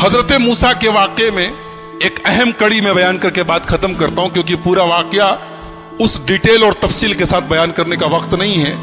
حضرت موسیٰ کے واقعے میں ایک اہم کڑی میں بیان کر کے بات ختم کرتا ہوں، کیونکہ پورا واقعہ اس ڈیٹیل اور تفصیل کے ساتھ بیان کرنے کا وقت نہیں ہے۔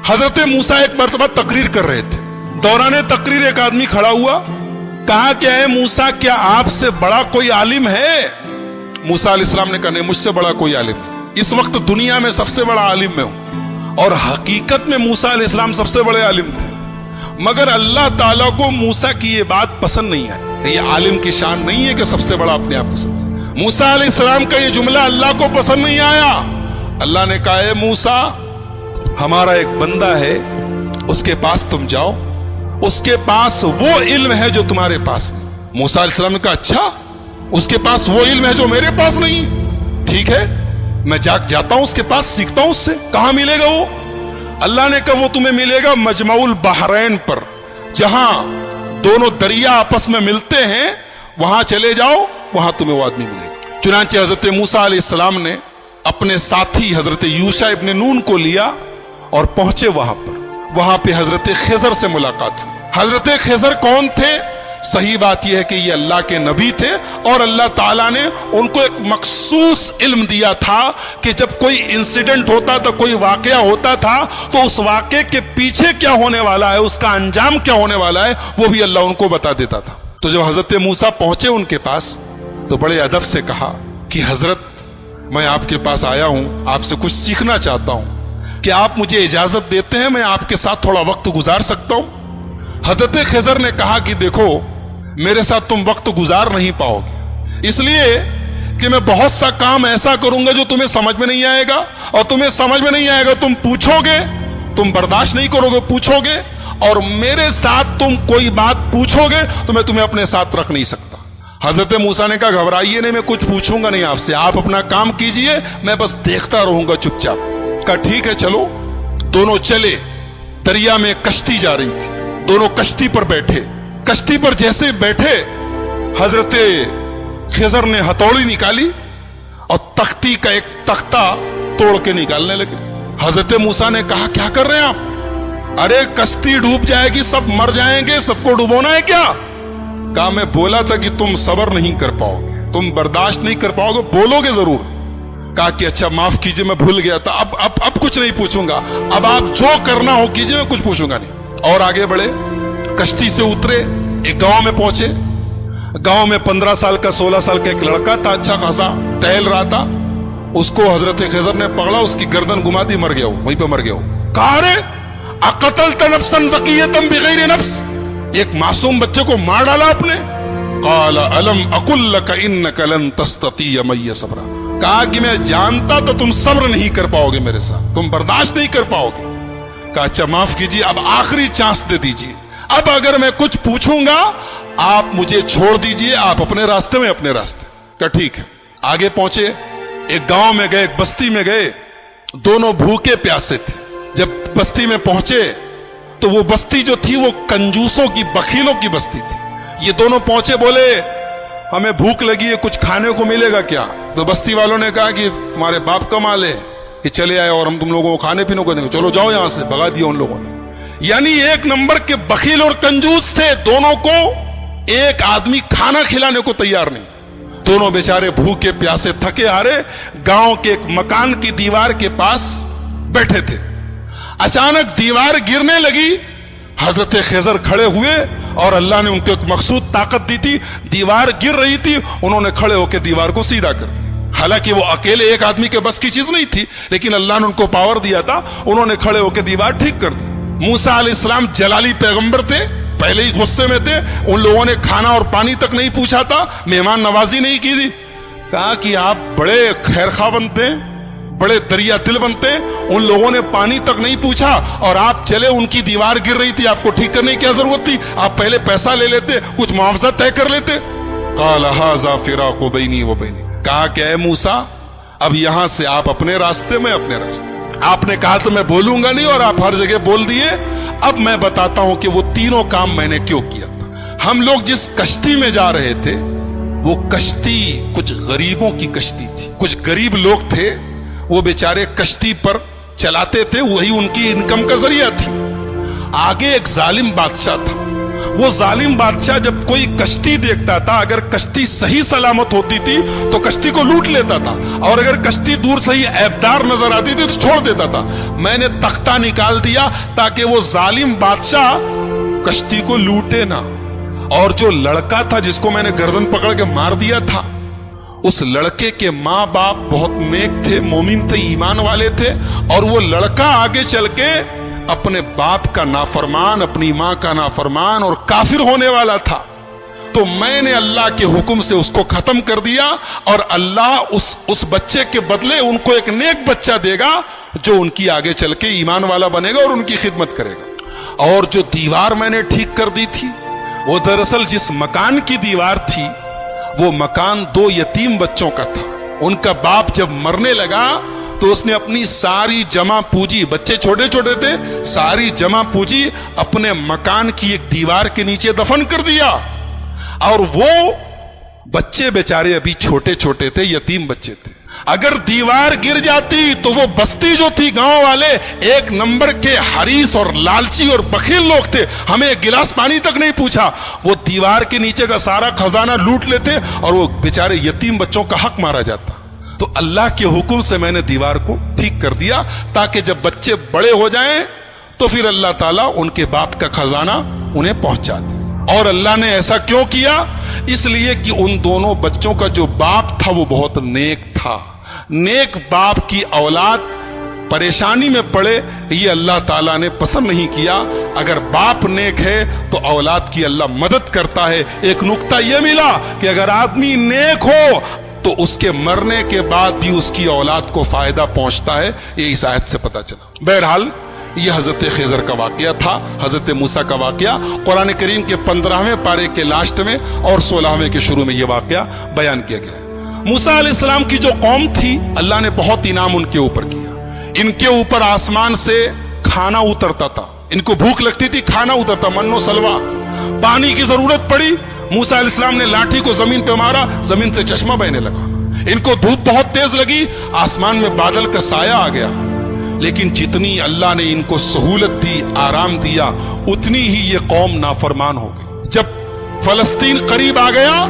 حضرت موسیٰ ایک مرتبہ تقریر کر رہے تھے، دوران تقریر ایک آدمی کھڑا ہوا، کہا کہ اے موسیٰ کیا آپ سے بڑا کوئی عالم ہے؟ موسیٰ علیہ السلام نے کہا نہیں، مجھ سے بڑا کوئی عالم نہیں، اس وقت دنیا میں سب سے بڑا عالم میں ہوں۔ اور حقیقت میں موسیٰ علیہ السلام سب سے بڑے عالم تھے، مگر اللہ تعالیٰ کو موسیٰ کی یہ بات پسند نہیں آئی۔ یہ عالم کی شان نہیں ہے کہ سب سے بڑا اپنے آپ کو سمجھے۔ موسیٰ علیہ السلام کا یہ جملہ اللہ کو پسند نہیں آیا۔ اللہ نے کہا اے موسیٰ، ہمارا ایک بندہ ہے، اس کے پاس تم جاؤ، اس کے پاس وہ علم ہے جو تمہارے پاس نہیں۔ موسیٰ علیہ السلام نے کہا اچھا، اس کے پاس وہ علم ہے جو میرے پاس نہیں ہے، ٹھیک ہے، میں جاتا ہوں اس کے پاس، سیکھتا ہوں اس سے۔ کہاں ملے گا وہ؟ اللہ نے کہا وہ تمہیں ملے گا مجمع البحرین پر، جہاں دونوں دریا آپس میں ملتے ہیں، وہاں چلے جاؤ، وہاں تمہیں وہ آدمی ملے گا۔ چنانچہ حضرت موسیٰ علیہ السلام نے اپنے ساتھی حضرت یوشع ابن نون کو لیا اور پہنچے وہاں پر۔ وہاں پہ حضرت خضر سے ملاقات ہوئی۔ حضرت خضر کون تھے؟ صحیح بات یہ ہے کہ یہ اللہ کے نبی تھے، اور اللہ تعالیٰ نے ان کو ایک مخصوص علم دیا تھا کہ جب کوئی انسیڈنٹ ہوتا تھا، کوئی واقعہ ہوتا تھا، تو اس واقعے کے پیچھے کیا ہونے والا ہے، اس کا انجام کیا ہونے والا ہے، وہ بھی اللہ ان کو بتا دیتا تھا۔ تو جب حضرت موسیٰ پہنچے ان کے پاس تو بڑے ادب سے کہا کہ حضرت میں آپ کے پاس آیا ہوں، آپ سے کچھ سیکھنا چاہتا ہوں، کہ آپ مجھے اجازت دیتے ہیں میں آپ کے ساتھ تھوڑا وقت گزار سکتا ہوں؟ حضرت خضر نے کہا کہ دیکھو میرے ساتھ تم وقت گزار نہیں پاؤ گے، اس لیے کہ میں بہت سا کام ایسا کروں گا جو تمہیں سمجھ میں نہیں آئے گا، اور تمہیں سمجھ میں نہیں آئے گا تم پوچھو گے، تم برداشت نہیں کرو گے، پوچھو گے، اور میرے ساتھ تم کوئی بات پوچھو گے تو میں تمہیں اپنے ساتھ رکھ نہیں سکتا۔ حضرت موسیٰ نے کہا گھبرائیے نہیں، میں کچھ پوچھوں گا نہیں آپ سے، آپ اپنا کام کیجئے، میں بس دیکھتا رہوں گا چپ چاپ۔ کہا ٹھیک ہے چلو۔ دونوں چلے، دریا میں کشتی جا رہی تھی، دونوں کشتی پر بیٹھے۔ کشتی پر جیسے بیٹھے، حضرت خضر نے ہتھوڑی نکالی اور تختی کا ایک تختہ توڑ کے نکالنے لگے۔ حضرت موسیٰ نے کہا کیا کر رہے ہیں آپ؟ ارے کشتی ڈوب جائے گی، سب مر جائیں گے، سب کو ڈبونا ہے کیا؟ کہا میں بولا تھا کہ تم صبر نہیں کر پاؤ گے، تم برداشت نہیں کر پاؤ گے، بولو گے ضرور۔ کہا کہ اچھا معاف کیجئے میں بھول گیا تھا، اب کچھ نہیں پوچھوں گا، اب آپ جو کرنا ہو کیجئے، میں کچھ پوچھوں گا نہیں۔ اور آگے بڑھے، کشتی سے اترے، ایک گاؤں میں پہنچے۔ گاؤں میں 15 سال کا 16 سال کا ایک لڑکا تھا، اچھا خاصا ٹہل رہا تھا۔ اس کو حضرت خضر نے پکڑا، اس کی گردن گما دی، مر گیا وہ، وہیں پہ مر گیا وہ۔ کہا ارے اقتلت نفسا زکیۃ بغیر نفس، ایک معصوم بچے کو مار ڈالا آپ نے؟ قال الم اقل لک انک لن تستطیع معی صبرا، کہا کہ میں جانتا تو تم صبر نہیں کر پاؤ گے میرے ساتھ، تم برداشت نہیں کر پاؤ گے۔ کہا اچھا معاف کیجیے، اب آخری چانس دے دیجیے، اب اگر میں کچھ پوچھوں گا آپ مجھے چھوڑ دیجئے، آپ اپنے راستے میں اپنے راستے۔ کہا ٹھیک ہے۔ آگے پہنچے، ایک گاؤں میں گئے، ایک بستی میں گئے، دونوں بھوکے پیاسے تھے۔ جب بستی میں پہنچے تو وہ بستی جو تھی وہ کنجوسوں کی، بخیلوں کی بستی تھی۔ یہ دونوں پہنچے، بولے ہمیں بھوک لگی ہے، کچھ کھانے کو ملے گا کیا؟ تو بستی والوں نے کہا کہ تمہارے باپ کا مال ہے کہ چلے آئے اور ہم تم لوگوں کو کھانے پینے کو دیں گے، چلو جاؤ یہاں سے۔ بھگا دیا ان لوگوں نے۔ یعنی ایک نمبر کے بخیل اور کنجوس تھے، دونوں کو ایک آدمی کھانا کھلانے کو تیار نہیں۔ دونوں بیچارے بھوکے پیاسے تھکے ہارے گاؤں کے ایک مکان کی دیوار کے پاس بیٹھے تھے۔ اچانک دیوار گرنے لگی، حضرت خضر کھڑے ہوئے اور اللہ نے ان کو ایک مخصوص طاقت دی تھی، دیوار گر رہی تھی، انہوں نے کھڑے ہو کے دیوار کو سیدھا کر دیا۔ حالانکہ وہ اکیلے ایک آدمی کے بس کی چیز نہیں تھی، لیکن اللہ نے ان کو پاور دیا تھا، انہوں نے کھڑے ہو کے دیوار ٹھیک کر دی۔ موسیٰ علیہ السلام جلالی پیغمبر تھے، پہلے ہی غصے میں تھے، ان لوگوں نے کھانا اور پانی تک نہیں پوچھا تھا، مہمان نوازی نہیں کی تھی۔ کہا کہ آپ بڑے خیرخواہ بنتے ہیں، بڑے دریا دل بنتے ہیں، ان لوگوں نے پانی تک نہیں پوچھا اور آپ چلے، ان کی دیوار گر رہی تھی، آپ کو ٹھیک کرنے کی کیا ضرورت تھی؟ آپ پہلے پیسہ لے لیتے، کچھ معاوضہ طے کر لیتے۔ قال ھذا فراق بینی و بینک، کہا کہ اے موسیٰ اب یہاں سے آپ اپنے راستے میں اپنے راستے۔ آپ نے کہا تو میں بولوں گا نہیں اور آپ ہر جگہ بول دیے۔ اب میں بتاتا ہوں کہ وہ تینوں کام میں نے کیوں کیا تھا۔ ہم لوگ جس کشتی میں جا رہے تھے وہ کشتی کچھ غریبوں کی کشتی تھی، کچھ غریب لوگ تھے، وہ بیچارے کشتی پر چلاتے تھے، وہی ان کی انکم کا ذریعہ تھی۔ آگے ایک ظالم بادشاہ تھا، وہ ظالم بادشاہ جب کوئی کشتی دیکھتا تھا، اگر کشتی صحیح سلامت ہوتی تھی تو کشتی کو لوٹ لیتا تھا، اور اگر کشتی دور سے ہی عیبدار نظر آتی تھی تو چھوڑ دیتا تھا۔ میں نے تختہ نکال دیا تاکہ وہ ظالم بادشاہ کشتی کو لوٹے نہ، اور جو لڑکا تھا جس کو میں نے گردن پکڑ کے مار دیا تھا، اس لڑکے کے ماں باپ بہت نیک تھے، مومن تھے، ایمان والے تھے، اور وہ لڑکا آگے چل کے اپنے باپ کا نافرمان، اپنی ماں کا نافرمان اور کافر ہونے والا تھا۔ تو میں نے اللہ کے حکم سے اس کو ختم کر دیا، اور اللہ اس بچے کے بدلے ان کو ایک نیک بچہ دے گا جو ان کی آگے چل کے ایمان والا بنے گا اور ان کی خدمت کرے گا۔ اور جو دیوار میں نے ٹھیک کر دی تھی، وہ دراصل جس مکان کی دیوار تھی وہ مکان 2 یتیم بچوں کا تھا۔ ان کا باپ جب مرنے لگا تو اس نے اپنی ساری جمع پونجی، بچے چھوٹے چھوٹے تھے، ساری جمع پونجی اپنے مکان کی ایک دیوار کے نیچے دفن کر دیا، اور وہ بچے بیچارے ابھی چھوٹے چھوٹے تھے، یتیم بچے تھے۔ اگر دیوار گر جاتی تو وہ بستی جو تھی، گاؤں والے 1 نمبر کے حریص اور لالچی اور بخیل لوگ تھے، ہمیں ایک گلاس پانی تک نہیں پوچھا، وہ دیوار کے نیچے کا سارا خزانہ لوٹ لیتے اور وہ بیچارے یتیم بچوں کا حق مارا جاتا۔ تو اللہ کے حکم سے میں نے دیوار کو ٹھیک کر دیا تاکہ جب بچے بڑے ہو جائیں تو پھر اللہ تعالیٰ ان کے باپ کا خزانہ انہیں پہنچا دے۔ اور اللہ نے ایسا کیوں کیا؟ اس لیے کہ ان دونوں بچوں کا جو باپ تھا وہ بہت نیک تھا۔ نیک باپ کی اولاد پریشانی میں پڑے یہ اللہ تعالیٰ نے پسند نہیں کیا۔ اگر باپ نیک ہے تو اولاد کی اللہ مدد کرتا ہے۔ ایک نقطہ یہ ملا کہ اگر آدمی نیک ہو تو اس کے مرنے کے بعد بھی اس کی اولاد کو فائدہ پہنچتا ہے، یہ اس آیت سے پتہ چلا۔ بہرحال یہ حضرت خضر کا واقعہ تھا، حضرت موسیٰ کا واقعہ۔ قرآن کریم کے 15ویں پارے کے لاسٹ میں اور 16ویں کے شروع میں یہ واقعہ بیان کیا گیا ہے۔ موسیٰ علیہ السلام کی جو قوم تھی، اللہ نے بہت انعام ان کے اوپر کیا۔ ان کے اوپر آسمان سے کھانا اترتا تھا، ان کو بھوک لگتی تھی، کھانا اترتا، من و سلوا۔ پانی کی ضرورت پڑی، موسیٰ علیہ السلام نے لاٹھی کو زمین پہ مارا، زمین سے چشمہ بہنے لگا۔ ان کو دھوپ بہت تیز لگی، آسمان میں بادل کا سایہ آ گیا۔ لیکن جتنی اللہ نے ان کو سہولت دی، آرام دیا، اتنی ہی یہ قوم نافرمان ہو گئی۔ جب فلسطین قریب آ گیا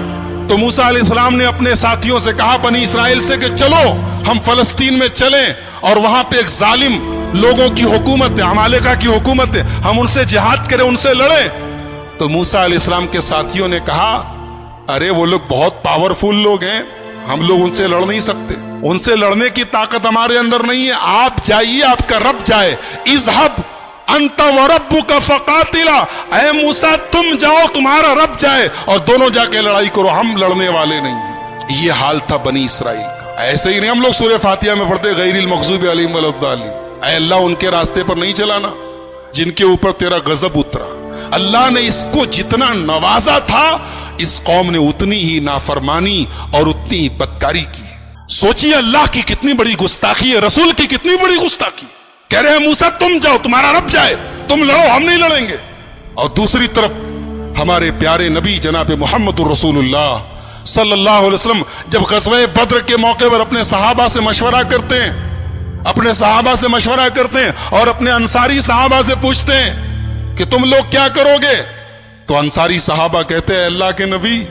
تو موسیٰ علیہ السلام نے اپنے ساتھیوں سے کہا، بنی اسرائیل سے، کہ چلو ہم فلسطین میں چلیں، اور وہاں پہ ایک ظالم لوگوں کی حکومت ہے، عمالقہ کی حکومت ہے، ہم ان سے جہاد کریں، ان سے لڑیں۔ تو موسیٰ علیہ السلام کے ساتھیوں نے کہا، ارے وہ لوگ بہت پاورفل لوگ ہیں، ہم لوگ ان سے لڑ نہیں سکتے، ان سے لڑنے کی طاقت ہمارے اندر نہیں ہے، آپ جائیے، آپ کا رب جائے۔ اذهب انت وربک فقاتلا، اے موسیٰ تم جاؤ، تمہارا رب جائے، اور دونوں جا کے لڑائی کرو، ہم لڑنے والے نہیں ہیں۔ یہ حال تھا بنی اسرائیل کا۔ ایسے ہی نہیں ہم لوگ سورہ فاتحہ میں پڑھتے غیر المغضوب علیہم ولا الضالین، اے اللہ ان کے راستے پر نہیں چلانا جن کے اوپر تیرا غضب اترا۔ اللہ نے اس کو جتنا نوازا تھا، اس قوم نے اتنی ہی نافرمانی اور اتنی ہی بدکاری کی۔ سوچیے اللہ کی کتنی بڑی گستاخی ہے، رسول کی کتنی بڑی گستاخی۔ کہہ رہے ہیں موسیٰ تم جاؤ، تمہارا رب جائے، تم لڑو، ہم نہیں لڑیں گے۔ اور دوسری طرف ہمارے پیارے نبی جناب محمد الرسول اللہ صلی اللہ علیہ وسلم جب غزوہ بدر کے موقع پر اپنے صحابہ سے مشورہ کرتے ہیں، اور اپنے انصاری صحابہ سے پوچھتے ہیں کہ تم لوگ کیا کرو گے، تو انصاری صحابہ کہتے ہیں، اللہ کے نبی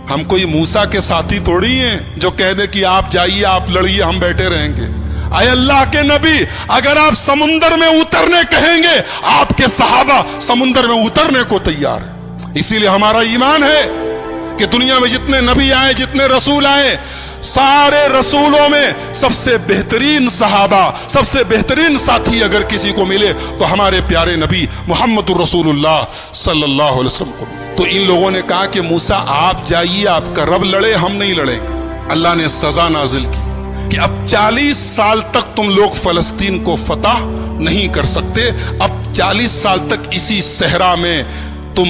ہم کوئی موسیٰ کے ساتھی تھوڑی ہیں جو کہہ دے کہ آپ جائیے، آپ لڑیے، ہم بیٹھے رہیں گے۔ اے اللہ کے نبی اگر آپ سمندر میں اترنے کہیں گے، آپ کے صحابہ سمندر میں اترنے کو تیار ہیں۔ اسی لیے ہمارا ایمان ہے کہ دنیا میں جتنے نبی آئے، جتنے رسول آئے، سارے رسولوں میں سب سے بہترین صحابہ، سب سے بہترین ساتھی اگر کسی کو ملے تو ہمارے پیارے نبی محمد الرسول اللہ صلی اللہ علیہ وسلم کو ملے۔ تو ان لوگوں نے کہا کہ موسیٰ آپ جائیے، آپ کا رب لڑے، ہم نہیں لڑیں گے۔ اللہ نے سزا نازل کی کہ اب 40 سال تک تم لوگ فلسطین کو فتح نہیں کر سکتے، اب 40 سال تک اسی صحرا میں تم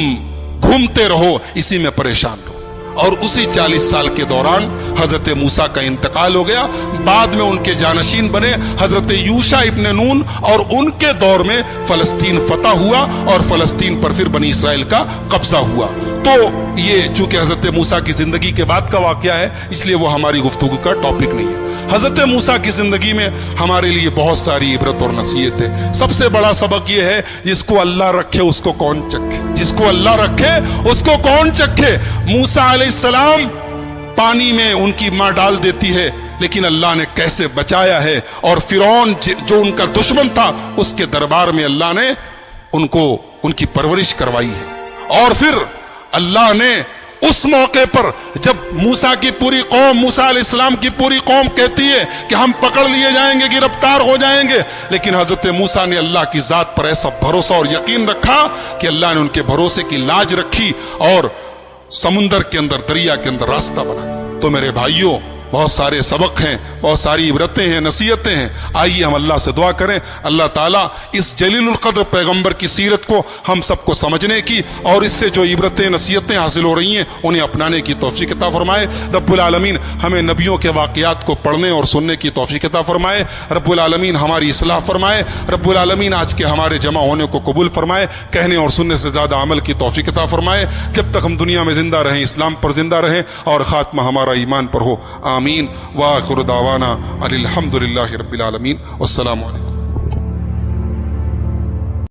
گھومتے رہو، اسی میں پریشان رہو۔ اور اسی 40 سال کے دوران حضرت موسیٰ کا انتقال ہو گیا. بعد میں ان کے جانشین بنے حضرت یوشع ابن نون اور ان کے دور میں فلسطین فتح ہوا اور فلسطین پر پھر بنی اسرائیل کا قبضہ ہوا. تو یہ چونکہ حضرت موسیٰ کی زندگی کے بعد کا واقعہ ہے اس لیے وہ ہماری گفتگو کا ٹاپک نہیں ہے. حضرت موسیٰ کی زندگی میں ہمارے لیے بہت ساری عبرت اور نصیحت ہے. سب سے بڑا سبق یہ ہے جس کو اللہ رکھے اس کو کون چکھے, جس کو اللہ رکھے اس کو کون چکھے. موسیٰ علیہ السلام پانی میں ان کی ماں ڈال دیتی ہے لیکن اللہ نے کیسے بچایا ہے, اور فرعون جو ان کا دشمن تھا اس کے دربار میں اللہ نے ان کی پرورش کروائی ہے. اور پھر اللہ نے اس موقع پر جب موسیٰ کی پوری قوم, موسیٰ علیہ السلام کی پوری قوم کہتی ہے کہ ہم پکڑ لیے جائیں گے, گرفتار ہو جائیں گے, لیکن حضرت موسیٰ نے اللہ کی ذات پر ایسا بھروسہ اور یقین رکھا کہ اللہ نے ان کے بھروسے کی لاج رکھی اور سمندر کے اندر, دریا کے اندر راستہ بنا دیا. تو میرے بھائیوں, بہت سارے سبق ہیں, بہت ساری عبرتیں ہیں, نصیحتیں ہیں. آئیے ہم اللہ سے دعا کریں اللہ تعالیٰ اس جلیل القدر پیغمبر کی سیرت کو ہم سب کو سمجھنے کی اور اس سے جو عبرتیں نصیحتیں حاصل ہو رہی ہیں انہیں اپنانے کی توفیق عطا فرمائے. رب العالمین ہمیں نبیوں کے واقعات کو پڑھنے اور سننے کی توفیق عطا فرمائے. رب العالمین ہماری اصلاح فرمائے. رب العالمین آج کے ہمارے جمع ہونے کو قبول فرمائے. کہنے اور سننے سے زیادہ عمل کی توفیق عطا فرمائے. جب تک ہم دنیا میں زندہ رہیں اسلام پر زندہ رہیں اور خاتمہ ہمارا ایمان پر ہو. آمین. وآخر دعوانا الحمد للہ رب العالمین. والسلام علیکم.